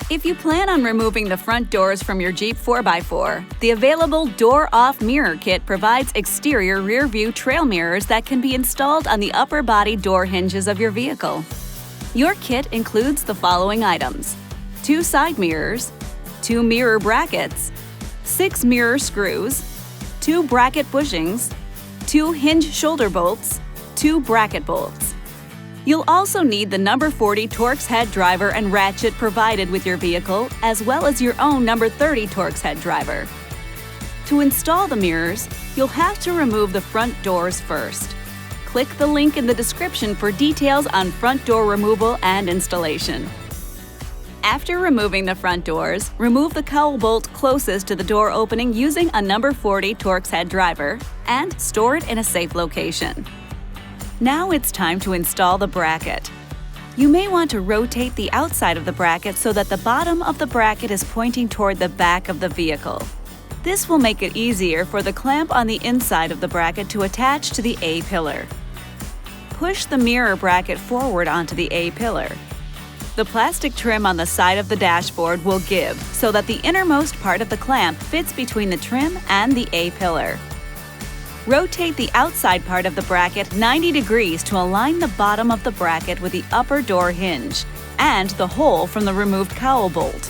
If you plan on removing the front doors from your Jeep 4x4, the available Door-Off Mirror Kit provides exterior rear-view trail mirrors that can be installed on the upper body door hinges of your vehicle. Your kit includes the following items: 2 side mirrors, 2 mirror brackets, 6 mirror screws, 2 bracket bushings, 2 hinge shoulder bolts, 2 bracket bolts. You'll also need the number 40 Torx head driver and ratchet provided with your vehicle, as well as your own number 30 Torx head driver. To install the mirrors, you'll have to remove the front doors first. Click the link in the description for details on front door removal and installation. After removing the front doors, remove the cowl bolt closest to the door opening using a number 40 Torx head driver and store it in a safe location. Now it's time to install the bracket. You may want to rotate the outside of the bracket so that the bottom of the bracket is pointing toward the back of the vehicle. This will make it easier for the clamp on the inside of the bracket to attach to the A-pillar. Push the mirror bracket forward onto the A-pillar. The plastic trim on the side of the dashboard will give so that the innermost part of the clamp fits between the trim and the A-pillar. Rotate the outside part of the bracket 90 degrees to align the bottom of the bracket with the upper door hinge and the hole from the removed cowl bolt.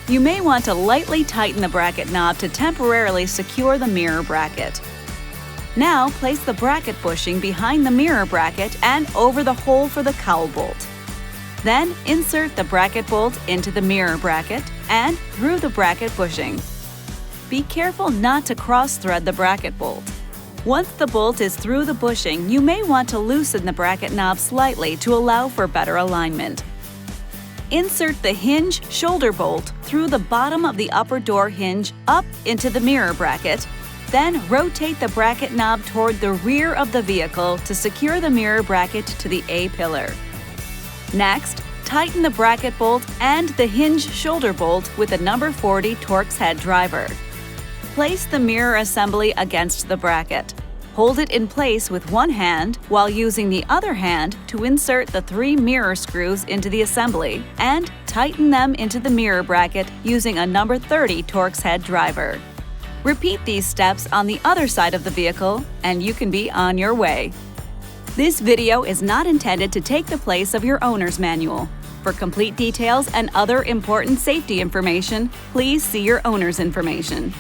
You may want to lightly tighten the bracket knob to temporarily secure the mirror bracket. Now place the bracket bushing behind the mirror bracket and over the hole for the cowl bolt. Then insert the bracket bolt into the mirror bracket and through the bracket bushing. Be careful not to cross-thread the bracket bolt. Once the bolt is through the bushing, you may want to loosen the bracket knob slightly to allow for better alignment. Insert the hinge shoulder bolt through the bottom of the upper door hinge up into the mirror bracket, then rotate the bracket knob toward the rear of the vehicle to secure the mirror bracket to the A-pillar. Next, tighten the bracket bolt and the hinge shoulder bolt with the number 40 Torx head driver. Place the mirror assembly against the bracket. Hold it in place with one hand while using the other hand to insert the 3 mirror screws into the assembly and tighten them into the mirror bracket using a number 30 Torx head driver. Repeat these steps on the other side of the vehicle and you can be on your way. This video is not intended to take the place of your owner's manual. For complete details and other important safety information, please see your owner's information.